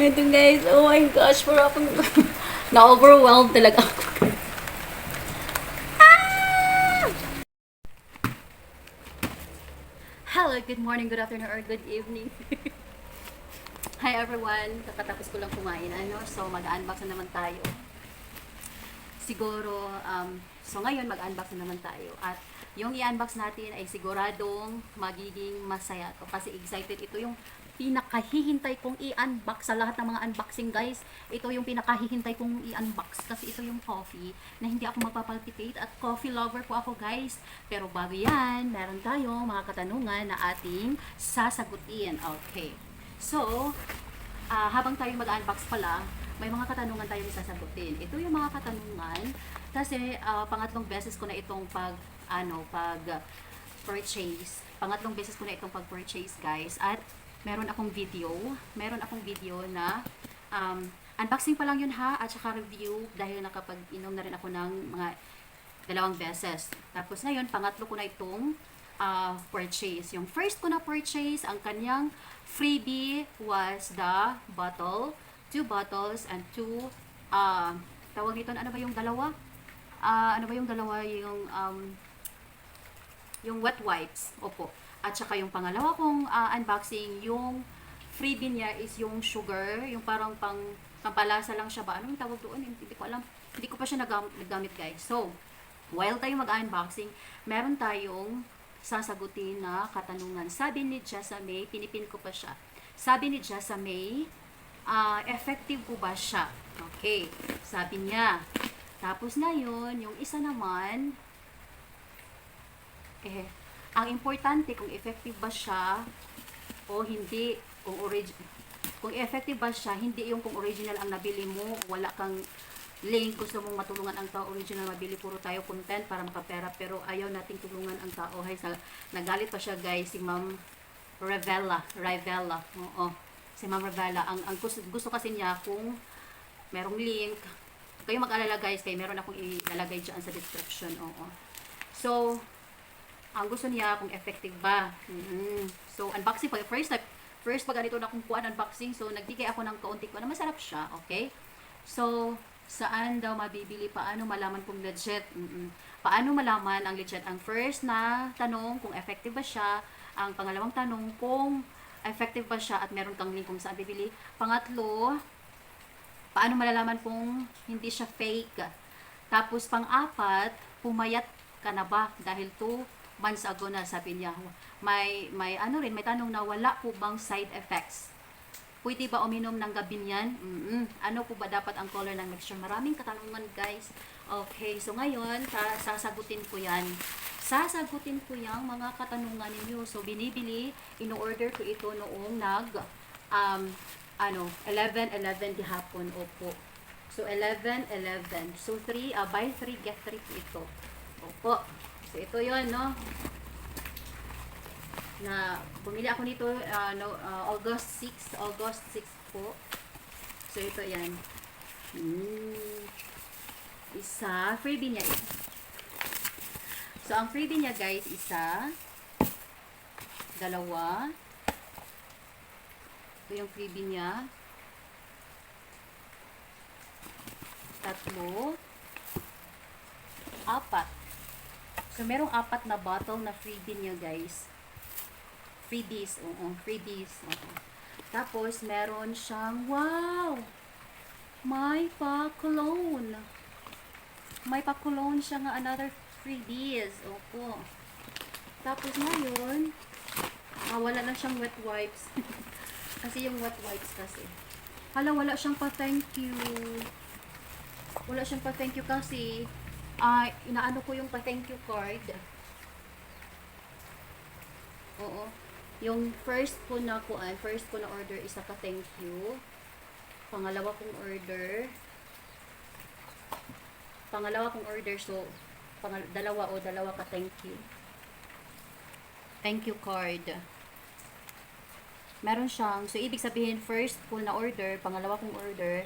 Ito guys, oh my gosh, para akong na-overwhelmed talaga ako. Hello, good morning, good afternoon, or good evening. Hi everyone, kakatapos ko lang kumain, so mag-unbox na naman tayo. Siguro, so ngayon mag-unbox na naman tayo. At yung i-unbox natin ay siguradong magiging masaya to. Kasi excited, ito yung pinakahihintay kong i-unbox sa lahat ng mga unboxing guys. Ito yung pinakahihintay kong i-unbox kasi ito yung coffee na hindi ako magpapalpitate at coffee lover po ako guys. Pero bago yan, meron tayong mga katanungan na ating sasagutin. Okay. So, habang tayo mag-unbox pala, may mga katanungan tayong sasagutin. Ito yung mga katanungan kasi pangatlong beses ko na itong purchase. Pangatlong beses ko na itong pag-purchase guys. At meron akong video na unboxing pa lang yun ha, at saka review dahil nakapag-inom na rin ako ng mga dalawang beses. Tapos ngayon, pangatlo ko na itong purchase. Yung first ko na purchase, ang kanyang freebie was the bottle, 2 bottles and 2 tawag dito, ano ba yung dalawa? Yung wet wipes. Opo. At saka yung pangalawa kong unboxing, yung freebie niya is yung sugar, yung parang pampalasa lang siya ba? Anong tawag doon? Hindi ko alam. Hindi ko pa siya nagamit guys. So, while tayo mag-unboxing, meron tayong sasagutin na katanungan. Sabi ni Jessa May, pinipin ko pa siya. Sabi ni Jessa May, effective po ba siya? Okay. Sabi niya. Tapos na yun, yung isa naman, ang importante kung effective ba siya o hindi, kung effective ba siya, hindi yung kung original ang nabili mo, wala kang link, gusto mong matulungan ang tao, original mabili, puro tayo content para makapera, pero ayaw nating tulungan ang tao. Nagalit pa siya guys, si Ma'am Rivella. Oo. Si Ma'am Rivella, ang gusto kasi niya kung merong link, kayo mag-alala guys, kaya meron akong ilalagay dyan sa description. Oo. So, ang gusto niya kung effective ba. So, unboxing pag first pag ganito na kung kuha unboxing, so nagdigay ako ng kaunti ko na masarap siya, okay? So, saan daw mabibili? Paano malaman kung legit? Paano malaman ang legit? Ang first na tanong kung effective ba siya, ang pangalawang tanong kung effective ba siya at meron kang link kung saan bibili. Pangatlo, paano malalaman kung hindi siya fake? Tapos pang-apat, pumayat ka na ba dahil 2 months ago na, sabi niya. May tanong na wala po bang side effects? Pwede ba uminom ng gabi niyan? Ano po ba dapat ang color ng mixture? Maraming katanungan guys. Okay, so ngayon, sasagutin ko yan. Sasagutin ko yung mga katanungan ninyo. So, binibili, in-order ko ito noong 11:11 hapon. Opo. So, 11:11. So, buy 3, get 3 po ito. Opo. So, ito yun, no? Na, bumili ako nito, August 6 po. So, ito yan. Isa, freebie niya ito. So, ang freebie niya, guys, isa, dalawa. Ito yung freebie niya. Tatlo. Apat. So, merong 4 na bottle na freebie niya, guys. Freebies. Freebies. Tapos, meron siyang, wow! May pa-cologne. May pa-cologne siya nga, another freebies. Opo. Tapos, ngayon, wala lang siyang wet wipes. Kasi yung wet wipes kasi. Wala siyang pa-thank you. Wala siyang pa-thank you kasi inaano ko yung pa-thank you card. Oo. Yung first ko na order is a pa-thank you. Pangalawa kong order, so dalawa ka thank you. Thank you card. Meron siyang, so ibig sabihin first ko na order, pangalawa kong order.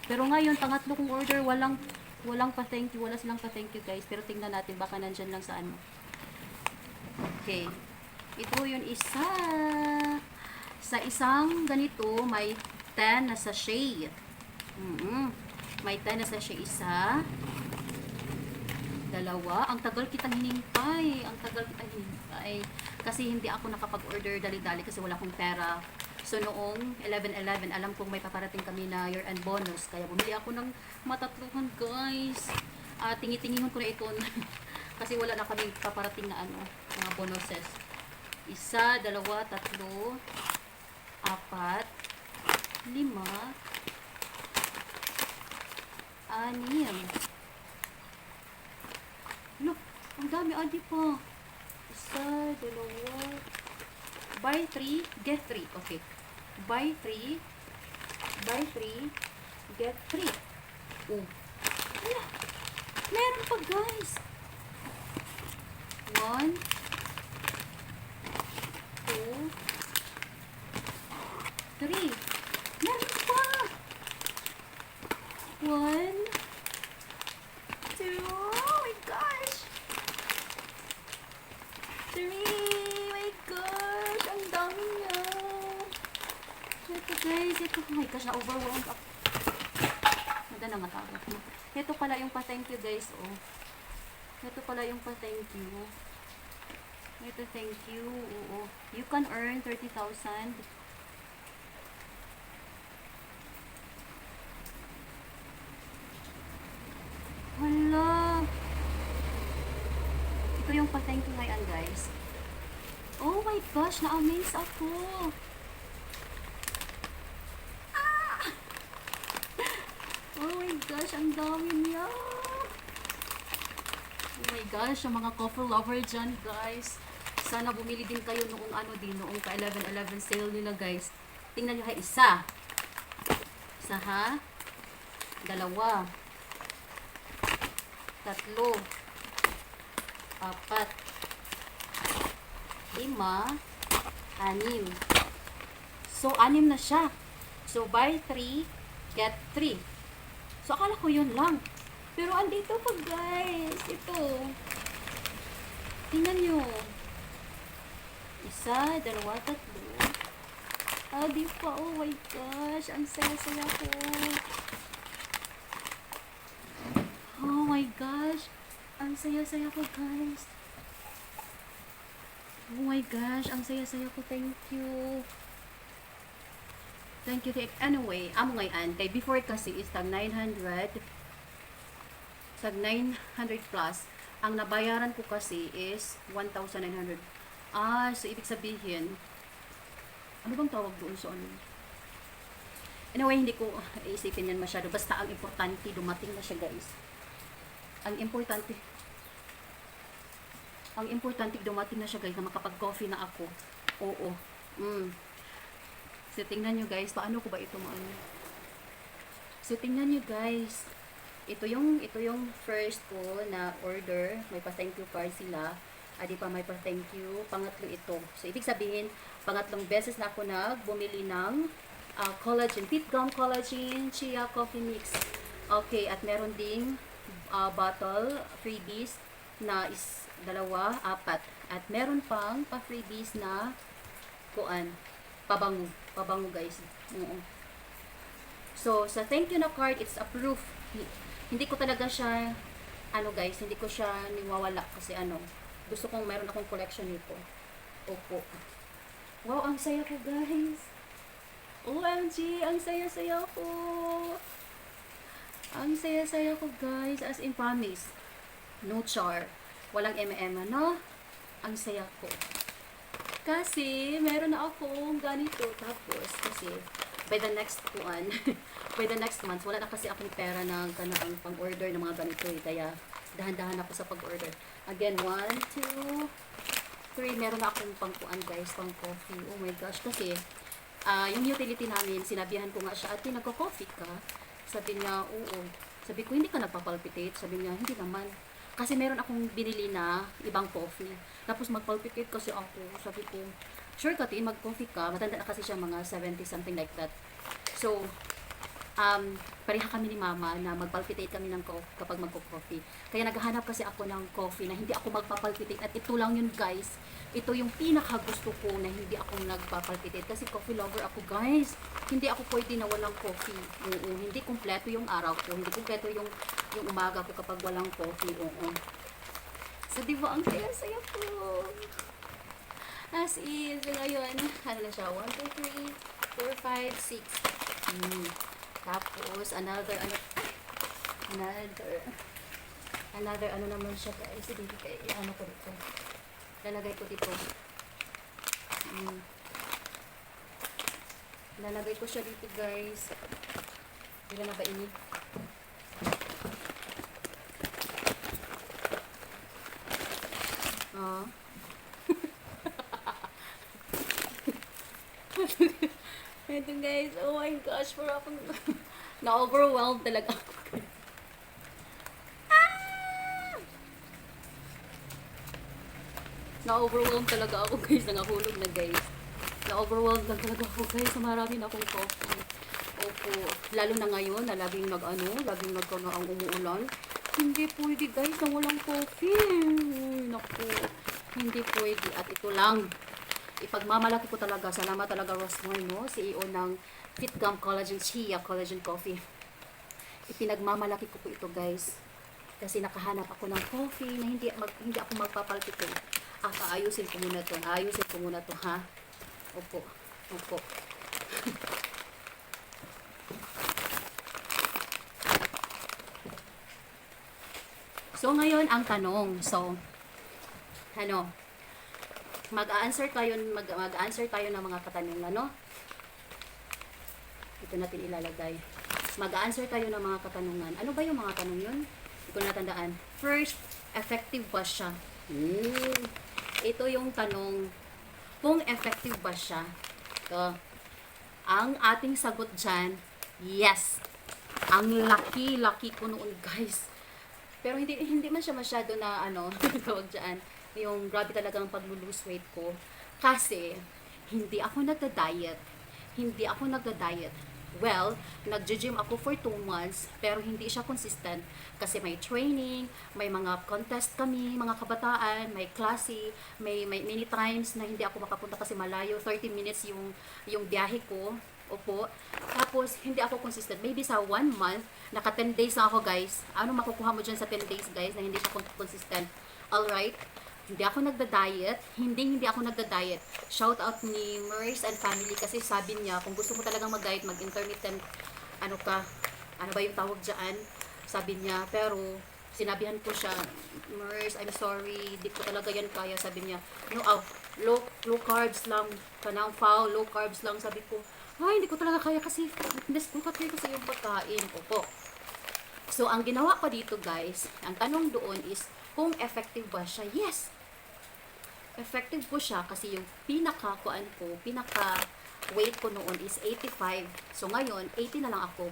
Pero ngayon, pangatlo kong order, walang pa-thank you. Wala silang pa-thank you, guys. Pero tingnan natin, baka nandyan lang sa ano. Okay. Ito yung isa. Sa isang ganito, may 10 na sachet. May 10 na sachet. Isa, dalawa. Ang tagal kitang hinintay. Ang tagal kitang hinintay. Kasi hindi ako nakapag-order dali-dali kasi wala akong pera. So, noong 11/11, alam kong may paparating kami na year-end bonus. Kaya bumili ako ng matatluhan, guys. Tingi-tingin ko na ito. Kasi wala na kami paparating na mga bonuses. Isa, dalawa, tatlo, apat, lima, anim. Look, ang dami, adi pa. Isa, dalawa, buy 3, get 3. Okay. Buy 3, get 3. Oh. Ala, meron pa, guys. 1, 2, 3. Meron pa. 1, 2, oh my gosh. 3, my gosh, ang dami niya. Ito guys, ito, oh my gosh, na-overwhelmed ako. Mada na matawag na. Ito pala yung pa-thank you guys, oh. Ito pala yung pa-thank you. Ito, thank you, oo. You can earn 30,000. Hala. Ito yung pa-thank you ngayon, guys. Oh my gosh, na-amaze ako. Oh my gosh, ang dami niya. Oh my gosh, yung mga coffee lover dyan, guys. Sana bumili din kayo noong noong pa 11/11 sale nila, guys. Tingnan nyo, isa. Isa, ha? Dalawa. Tatlo. Apat. Lima. Anim. So, anim na siya. So, buy 3, get 3. So, akala ko yun lang. Pero, andito pa, guys. Ito. Tingnan nyo. Isa, dalawa, tatlo. Di pa. Oh my gosh. Ang saya-saya ko. Oh my gosh. Ang saya-saya ko, guys. Oh my gosh. Ang saya-saya ko. Thank you. Thank you. Anyway, amo ngayon. Kay before kasi is tag 900. Tag 900 plus. Ang nabayaran ko kasi is 1,900. So ibig sabihin, ano bang tawag doon sa ano? Anyway, hindi ko iisipin yan masyado. Basta ang importante, dumating na siya, guys. Ang importante dumating na siya, guys, na makapag-coffee na ako. Oo. So, tingnan nyo, guys. Paano ko ba ito maano? So, tingnan nyo, guys. Ito yung first ko na order. May pa-thank you card sila. Di pa may pa-thank you. Pangatlo ito. So, ibig sabihin, pangatlong beses na ako bumili ng collagen. Pit Gum Collagen Chia Coffee Mix. Okay, at meron ding bottle, freebies na is dalawa, apat. At meron pang pa-freebies na pabango. Pabango, guys. Oo. So, sa thank you na card, it's a proof. Hindi ko talaga siya, guys, hindi ko siya niwawala kasi gusto kong meron akong collection nito. Opo. Wow, ang saya ko, guys. OMG, ang saya-saya ko. Ang saya-saya ko, guys. As in, promise. No char. Walang ano? Ang saya ko. Kasi, meron na akong ganito. Tapos, kasi, by the next by the next month, wala na kasi akong pera ng pang-order ng mga ganito eh. Kaya, dahan-dahan ako sa pag-order. Again, 1, 2, 3. Meron na akong guys, pang coffee. Oh my gosh. Kasi, yung utility namin, sinabihan ko nga siya, ate, nagko-coffee ka? Sabi niya, oo. Sabi ko, hindi ka nagpapalpitate? Sabi niya, hindi naman. Kasi meron akong binili na ibang coffee. Tapos magpalpitate kasi ako. Sabi ko, sure ka, tiin, mag-coffee ka. Matanda na kasi siya, mga 70, something like that. So, pareha kami ni mama na magpalpitate kami ng kapag magko-coffee. Kaya naghahanap kasi ako ng coffee na hindi ako magpapalpitate. At ito lang yun guys. Ito yung pinaka gusto ko na hindi ako nagpapalpitate. Kasi coffee lover ako guys. Hindi ako pwede na walang coffee. Oo, hindi kumpleto yung araw ko. Hindi kumpleto yung umaga ko kapag walang coffee. Oo. So diba ang saya-saya ko. As is, ngayon, ano na siya? 1, 2, 3, 4, 5, 6. Tapos, another ano naman siya guys. Dito kay, ano ko dito. Lalagay ko dito. Lalagay ko siya dito guys. Ilan na ba ini? Oh. Ito guys, oh my gosh, para akong na-overwhelmed talaga ako. Na-overwhelmed talaga ako guys, nangahulog na guys. Na-overwhelmed lang talaga ako guys, marami na akong coffee. Opo, lalo na ngayon, na laging nagkano ang umuulan. Hindi pwede guys, na walang coffee. Uy, naku, hindi pwede. At ito lang, ipagmamalaki ko talaga, salamat talaga Rosmar, no? CEO ng FitGum Collagen Chia Collagen Coffee. Ipinagmamalaki ko po ito guys. Kasi nakahanap ako ng coffee na hindi ako magpapalpito. Ayusin ko muna to. Ayusin ko muna to, ha? Opo. Opo. So, ngayon ang tanong. So, ano? Mag-answer tayo ng mga katanungan, no? Ito natin ilalagay. Mag-answer tayo ng mga katanungan. Ano ba yung mga tanong yun? Hindi ko natandaan. First, effective ba siya? Ito yung tanong, kung effective ba siya? Ito. Ang ating sagot dyan, yes. Ang laki-laki ko noon, guys. Pero hindi man siya masyado na, tawag dyan, yung grabe talagang pag-lose weight ko. Kasi, hindi ako nagda-diet. Well, nag-gym ako for 2 months, pero hindi siya consistent. Kasi may training, may mga contest kami, mga kabataan, may klase, may many times na hindi ako makapunta kasi malayo, 30 minutes yung biyahe ko. Opo. Tapos, hindi ako consistent. Maybe sa 1 month, naka 10 days na ako, guys. Ano makukuha mo dyan sa 10 days, guys, na hindi siya consistent? Alright? Hindi ako nagda-diet. Hindi ako nagda-diet. Shout out ni Mers and family kasi sabi niya, kung gusto mo talagang mag-diet, mag-intermittent, ano ba yung tawag dyan? Sabi niya, pero, sinabihan ko siya, Mers, I'm sorry, di ko talaga yan kaya. Sabi niya, low carbs lang, low carbs lang. Sabi ko, ay, hindi ko talaga kaya kasi fitness ko kasi yung pagkain. Opo. So, ang ginawa ko dito, guys, ang tanong doon is, kung effective ba siya? Yes! Effective po siya kasi yung pinaka weight ko noon is 85. So, ngayon, 80 na lang ako.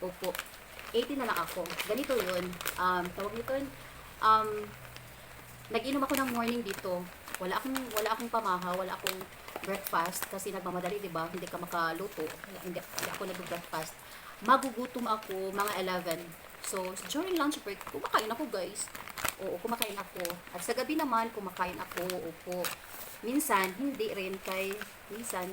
Opo. 80 na lang ako. Ganito yun. Tawag nito yun. Nag-inom ako ng morning dito. Wala akong pamaha, wala akong breakfast kasi nagmamadali, 'di ba? Hindi ka makaluto. Hindi ako nag-breakfast. Magugutom ako mga 11. So, during lunch break, kumakain ako, guys. Oo, kumakain ako. At sa gabi naman, kumakain ako. Opo. Minsan, hindi rin minsan,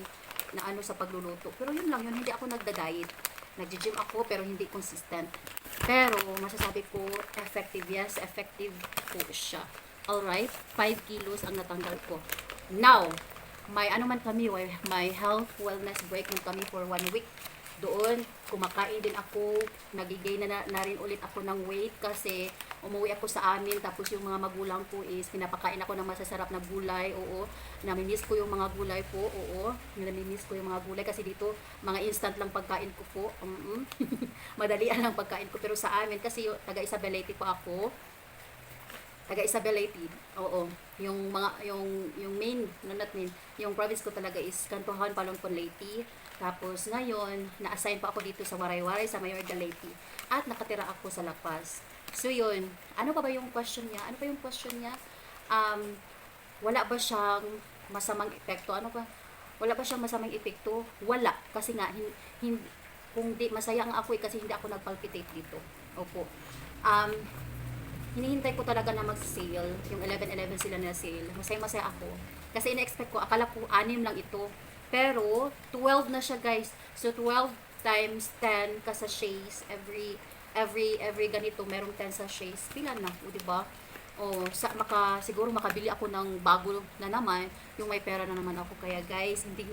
na sa pagluluto. Pero yun lang yun, hindi ako nagda-diet. Nag-gym ako, pero hindi consistent. Pero, masasabi ko, effective. Yes, effective po siya. Alright, 5 kilos ang natanggal ko. Now, may may health wellness break kami for 1 week. Doon, kumakain din ako, nagigay na rin ulit ako ng weight kasi umuwi ako sa amin, tapos yung mga magulang ko is pinapakain ako ng masasarap na gulay. Oo, namimiss ko yung mga gulay po. Oo, namimiss ko yung mga gulay kasi dito mga instant lang pagkain ko po. Madalian lang pagkain ko, pero sa amin kasi taga Isabelete po ako. Taga Isabelete. Oo, yung main, yung province ko talaga is Kantohan, Palongpon, Leyte. Tapos ngayon, na-assign pa ako dito sa Waray-Waray, sa Mayor de Leyte. At nakatira ako sa La Paz. So yun, ano pa ba yung question niya? Wala ba siyang masamang epekto? Wala ba siyang masamang epekto? Wala. Kasi nga, Kung di, masaya ang ako kasi hindi ako nagpalpitate dito. Opo. Um, hinihintay ko talaga na mag-sale. Yung 11-11 sila na sale. Masaya-masaya ako. Kasi ina-expect ko, akala ko 6 lang ito. Pero, 12 na siya guys. So, 12 times 10 ka sachets. Every ganito, merong 10 sachets. Pila na, o diba? O, siguro makabili ako ng bago na naman, yung may pera na naman ako. Kaya guys, hindi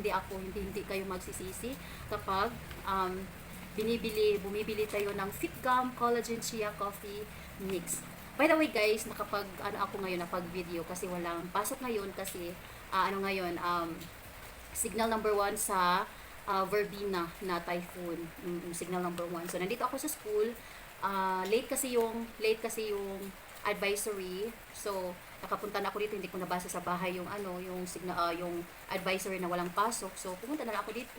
kayo magsisisi kapag bumibili tayo ng Fit Gum Collagen Chia Coffee Mix. By the way guys, ako ngayon napag-video kasi walang pasok ngayon kasi signal number 1 sa Verbena na typhoon. Signal number 1. So nandito ako sa school. Late kasi yung advisory. So, nakapunta na ako dito, hindi ko nabasa sa bahay yung yung advisory na walang pasok. So, pumunta na lang ako dito.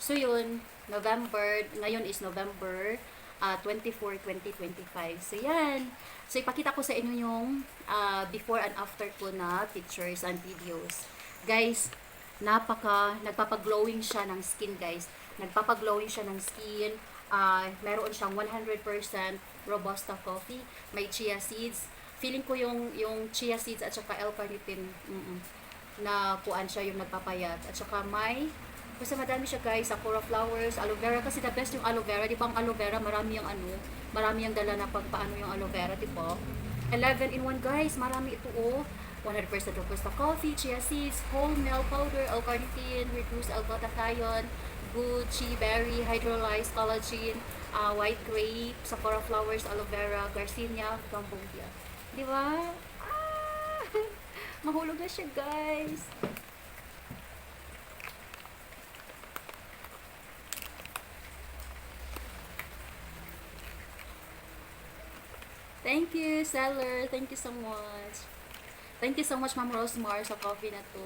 So, yun, ngayon is November 24, 2025. So, yan. So, ipakita ko sa inyo yung before and after ko na pictures and videos. Guys, nagpapaglowing siya ng skin, guys. Nagpapaglowing siya ng skin. Meron siyang 100% Robusta coffee, may chia seeds. Feeling ko yung chia seeds at saka L-carnitine na kuan siya yung nagpapayat. At saka basta madami siya guys, sakura flowers, aloe vera kasi the best yung aloe vera. Di ba ang aloe vera marami yung dala na pagpaano yung aloe vera, di ba? 11 in 1 guys, marami ito 100% Robusta coffee, chia seeds, whole milk powder, L-carnitine, reduced L-glutathione, good chia berry, hydrolyzed collagen, white grape, sakura flowers, aloe vera, garcinia, gambogia. Di ba? Mahulog na siya, guys. Thank you, seller. Thank you so much. Thank you so much, Ma'am Rosemar, sa coffee na to.